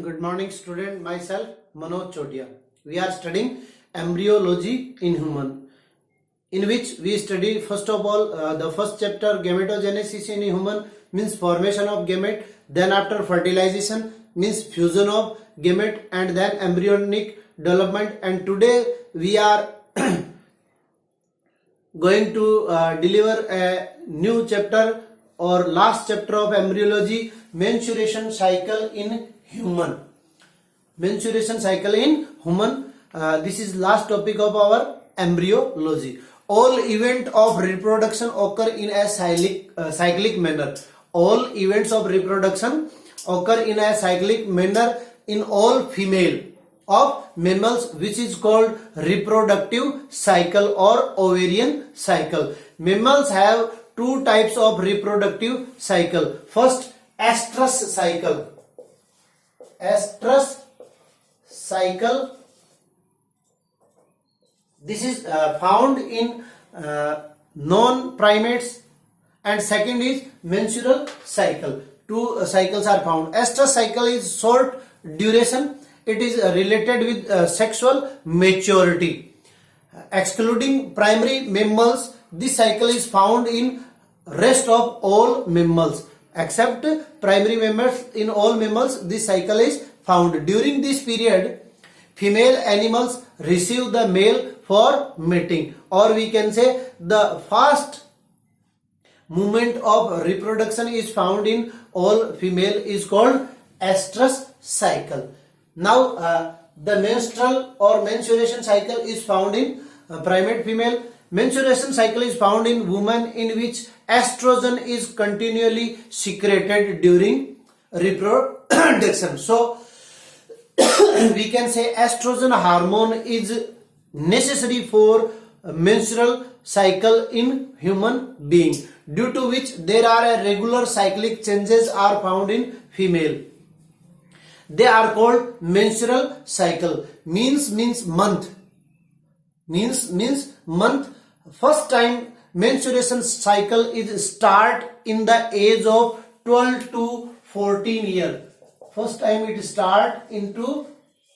Good morning, student. Myself, Manoj Chotia. We are studying embryology in human, in which we study first of all the first chapter gametogenesis in human means formation of gamete. Then after fertilization means fusion of gamete, and then embryonic development. And today we are going to deliver a new chapter or last chapter of embryology, menstruation cycle in human. Menstruation cycle in human. This is last topic of our embryology. All event of reproduction occur in a cyclic manner. All events of reproduction occur in a cyclic manner in all female of mammals, which is called reproductive cycle or ovarian cycle. Mammals have two types of reproductive cycle. First, estrus cycle. Estrus cycle. This is found in non-primates, and second is menstrual cycle. Two cycles are found. Estrus cycle is short duration. It is related with sexual maturity. Excluding primary mammals, this cycle is found in rest of all mammals. Except primary mammals, in all mammals this cycle is found. During this period, female animals receive the male for mating, or we can say the fast movement of reproduction is found in all female is called estrus cycle. Now the menstrual or menstruation cycle is found in primate female. Menstruation cycle is found in woman, in which estrogen is continually secreted during reproduction. So we can say estrogen hormone is necessary for menstrual cycle in human being, due to which there are a regular cyclic changes are found in female. They are called menstrual cycle. Means month. Means month. First time menstruation cycle is start in the age of 12 to 14 years. First time it start into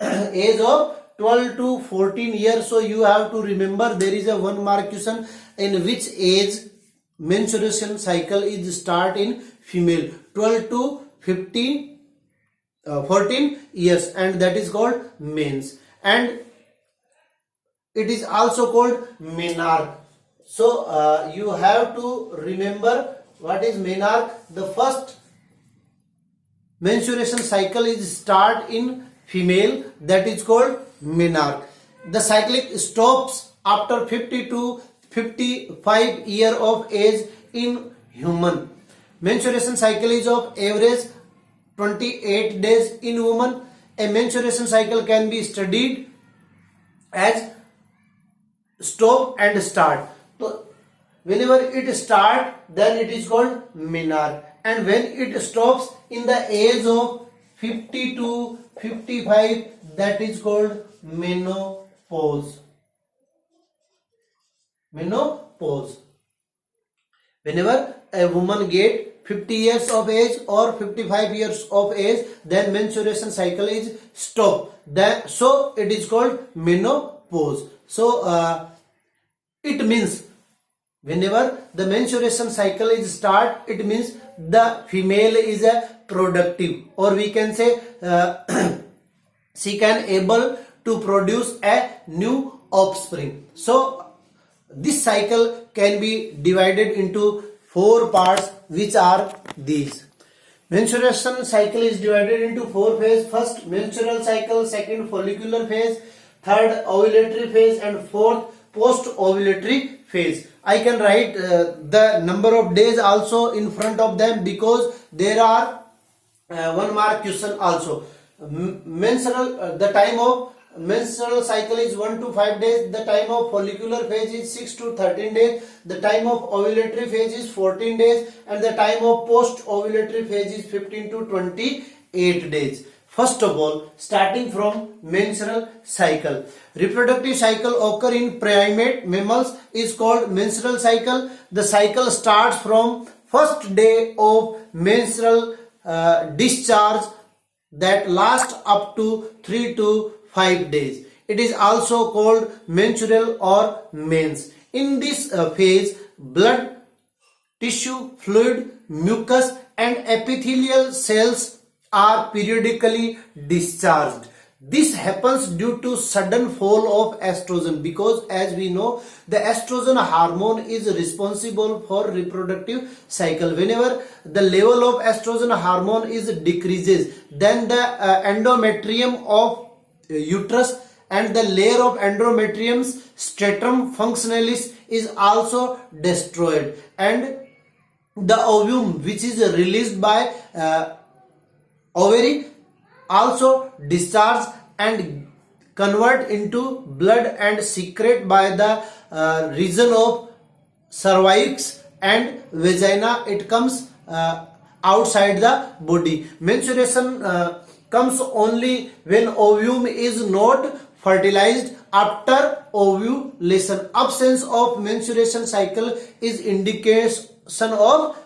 age of 12 to 14 years. So you have to remember there is a one mark question, in which age menstruation cycle is start in female. 12 to 14 years, and that is called mens, and it is also called menarche. So you have to remember what is menarche. The first menstruation cycle is start in female, that is called menarche. The cyclic stops after 50 to 55 year of age in human. Menstruation cycle is of average 28 days in woman. A menstruation cycle can be studied as stop and start. So whenever it start, then it is called menarche, and when it stops in the age of 50 to 55, that is called menopause. Menopause. Whenever a woman get 50 years of age or 55 years of age, then menstruation cycle is stop. So it is called menopause. So it means whenever the menstruation cycle is start, it means the female is a productive, or we can say she can able to produce a new offspring. So this cycle can be divided into 4 parts, which are these. Menstruation cycle is divided into 4 phases. First, menstrual cycle. Second, follicular phase. Third, ovulatory phase. And fourth, post-ovulatory phase. I can write the number of days also in front of them, because there are one mark question also. The time of menstrual cycle is 1 to 5 days. The time of follicular phase is 6 to 13 days. The time of ovulatory phase is 14 days, and the time of post-ovulatory phase is 15 to 28 days. First of all, starting from menstrual cycle. Reproductive cycle occur in primate mammals is called menstrual cycle. The cycle starts from first day of menstrual discharge that last up to 3 to 5 days. It is also called menstrual or mens. In this phase, blood, tissue, fluid, mucus and epithelial cells are periodically discharged. This happens due to sudden fall of estrogen, because as we know, the estrogen hormone is responsible for reproductive cycle. Whenever the level of estrogen hormone is decreases, then the endometrium of uterus and the layer of endometrium's stratum functionalis is also destroyed, and the ovum, which is released by ovary, also discharge and convert into blood and secrete by the region of cervix and vagina. It comes outside the body. Menstruation comes only when ovum is not fertilized. After ovulation, absence of menstruation cycle is indication of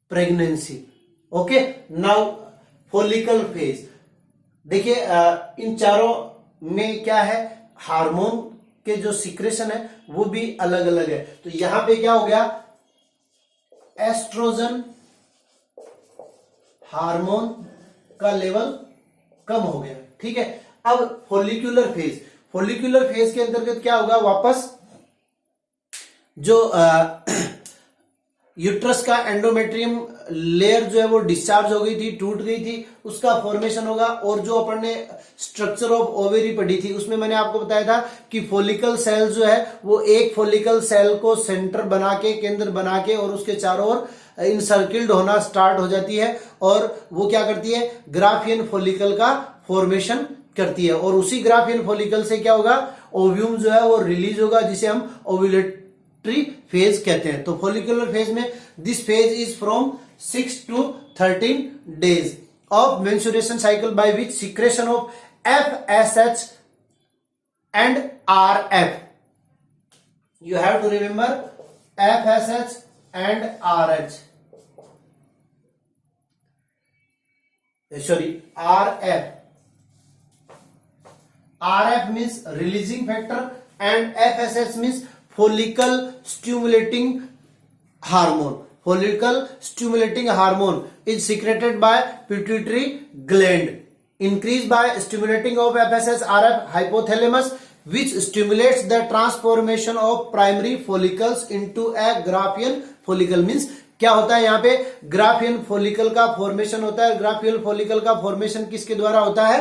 pregnancy. Okay, now follicle phase. देखिए इन चारों में क्या है, hormone के जो secretion है वो भी अलग अलग है. तो यहां पे क्या हो गया, एस्ट्रोजन हार्मोन का लेवल कम हो गया. ठीक है. अब फोलिकुलर फेज, फोलिकुलर फेज के अंतर्गत क्या होगा, वापस जो यूट्रस का एंडोमेट्रियम लेयर जो है वो डिस्चार्ज हो गई थी, टूट गई थी, उसका फॉर्मेशन होगा. और जो अपन ने स्ट्रक्चर ऑफ ओवेरी पढ़ी थी उसमें मैंने आपको बताया था कि फोलिकल सेल जो है वो एक फोलिकल सेल को सेंटर बना के, केंद्र बना के और उसके चारों ओर इनसर्किल्ड होना स्टार्ट हो जाती है और वो क्या करती है, ग्राफियन फोलिकल का फॉर्मेशन करती है. और उसी ग्राफियन फोलिकल से क्या होगा, ओव्यूम जो है वो रिलीज होगा, जिसे हम ओव्यूलेटरी फेज कहते हैं. तो फोलिकुलर फेज में this phase is from 6 to 13 days of menstruation cycle, by which secretion of FSH and RF. You have to remember FSH and RH. Sorry, RF. RF means releasing factor and FSH means follicle stimulating hormone. Follicle stimulating hormone is secreted by pituitary gland. Increased by stimulating of FSH, RF, hypothalamus, which stimulates the transformation of primary follicles into a Graafian follicle. Means क्या होता है यहाँ पे, Graafian follicle का formation होता है. Graafian follicle का formation किसके द्वारा होता है,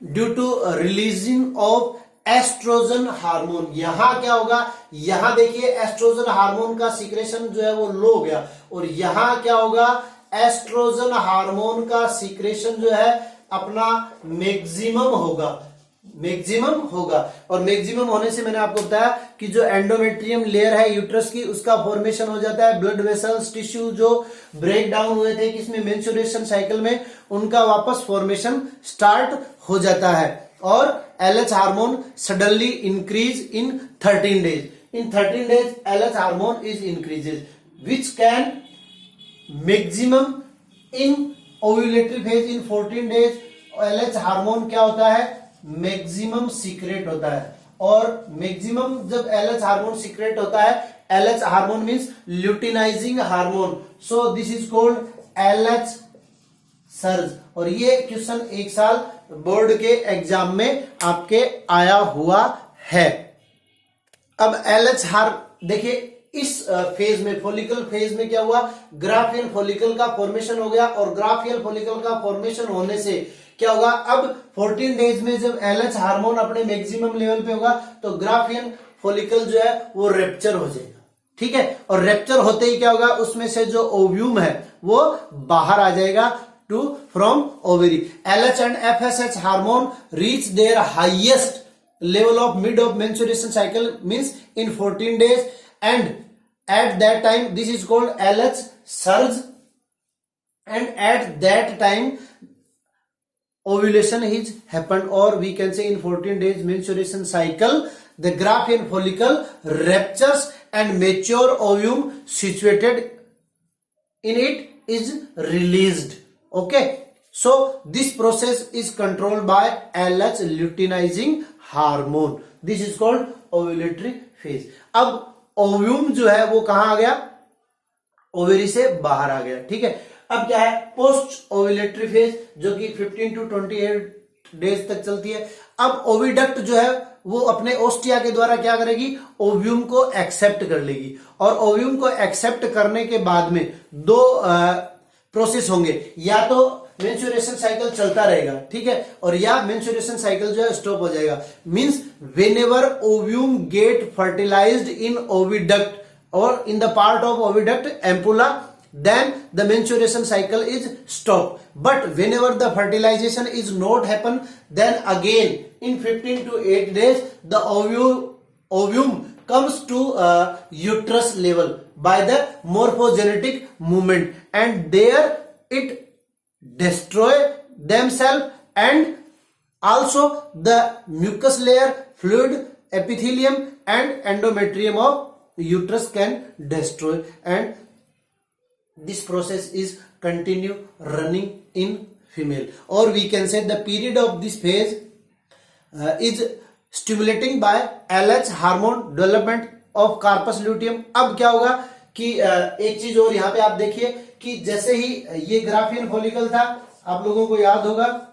due to releasing of oestrogen hormone. यहां क्या होगा, यहां देखिए एस्ट्रोजन हार्मोन का सीक्रेशन जो है वो लो हो गया, और यहां क्या होगा, एस्ट्रोजन हार्मोन का सीक्रेशन जो है अपना मैक्सिमम होगा, मैक्सिमम होगा. और मैक्सिमम होने से मैंने आपको बताया कि जो एंडोमेट्रियम लेयर है यूट्रस की, उसका फॉर्मेशन हो जाता है. ब्लड वेसल्स, टिश्यू जो ब्रेक डाउन हुए थे किसमें, मेंस्ट्रुएशन साइकिल में, उनका वापस फॉर्मेशन स्टार्ट हो जाता है. और LH hormone suddenly increase in 13 days. In 13 days LH hormone is increases, which can maximum in ovulatory phase. In 14 days LH hormone क्या होता है, मैक्सिमम सीक्रेट होता है. और मैक्सिमम जब LH हार्मोन सीक्रेट होता है, LH hormone means luteinizing hormone, so this is called LH surge. और ये क्वेश्चन एक साल बोर्ड के एग्जाम में आपके आया हुआ है. अब LH देखिए इस फेज में, फोलिकल फेज में क्या हुआ, ग्राफियन फोलिकल का फॉर्मेशन हो गया. और ग्राफियन फोलिकल का फॉर्मेशन होने से क्या होगा, अब 14 डेज में जब LH हार्मोन अपने मैक्सिमम लेवल पे होगा तो ग्राफियन फोलिकल जो है वो रेप्चर हो जाएगा. ठीक है. और रेप्चर होते ही क्या होगा, उसमें से जो ओव्यूम है वो बाहर आ जाएगा from ovary. LH and FSH hormone reach their highest level of mid of menstruation cycle, means in 14 days, and at that time this is called LH surge, and at that time ovulation is happened, or we can say in 14 days menstruation cycle the Graafian follicle ruptures and mature ovum situated in it is released. Okay, So this process is controlled by LH luteinizing hormone. This is called ovulatory phase. अब ovum जो है वो कहां आ गया, ovary से बाहर आ गया, ठीक है। अब क्या है पोस्ट ओव्यूलेटरी फेज, जो कि 15 to 28 डेज तक चलती है। अब ओविडक्ट जो है वो अपने ओस्टिया के द्वारा क्या करेगी, ओव्यूम को एक्सेप्ट कर लेगी, और ओव्यूम को एक्सेप्ट करने के बाद में दो प्रोसेस होंगे, या तो मेंस्ट्रुएशन साइकिल चलता रहेगा, ठीक है, और या मेंस्ट्रुएशन साइकिल जो है स्टॉप हो जाएगा। Means whenever ovum get fertilised in oviduct or in the part of oviduct ampulla, then the menstruation cycle is stopped. But whenever the fertilization is not happen, then again in 15 to 8 days the ovum comes to uterus level by the morphogenetic movement, and there it destroy themselves, and also the mucus layer, fluid, epithelium and endometrium of uterus can destroy, and this process is continue running in female, or we can say the period of this phase is stimulating by LH hormone development of corpus luteum. अब क्या होगा कि एक चीज और यहाँ पे आप देखिए कि जैसे ही ये ग्राफियन फॉलिकल था, आप लोगों को याद होगा,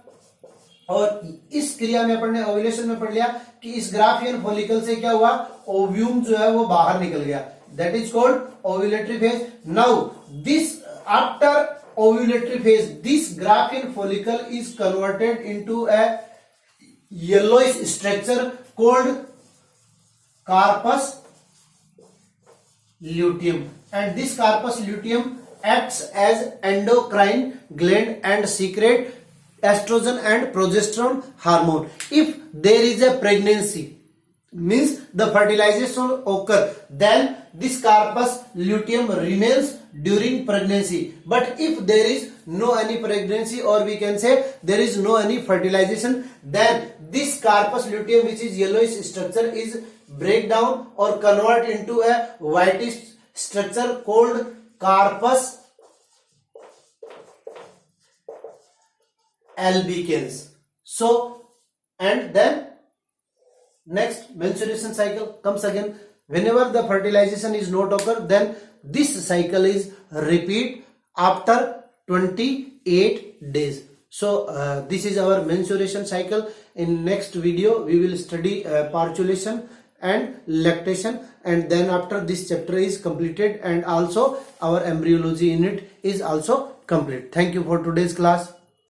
और इस क्रिया में अपन ने ओव्यूलेशन में पढ़ लिया कि इस ग्राफियन फॉलिकल से क्या हुआ, ओव्यूम जो है वो बाहर निकल गया, that is called ovulatory phase. Now this after ovulatory phase this Graafian follicle is converted into a yellowish structure called corpus luteum, and this carpus luteum acts as endocrine gland and secrete estrogen and progesterone hormone. If there is a pregnancy, means the fertilization occur, then this corpus luteum remains during pregnancy. But if there is no any pregnancy, or we can say there is no any fertilization, then this carpus luteum, which is yellowish structure, is break down or convert into a whitish structure called carpus albicans. So, and then next menstruation cycle comes again. Whenever the fertilization is not occur, then this cycle is repeat after 28 days. So this is our menstruation cycle. In next video we will study parturition and lactation, and then after this chapter is completed, and also our embryology unit is also complete. Thank you for today's class.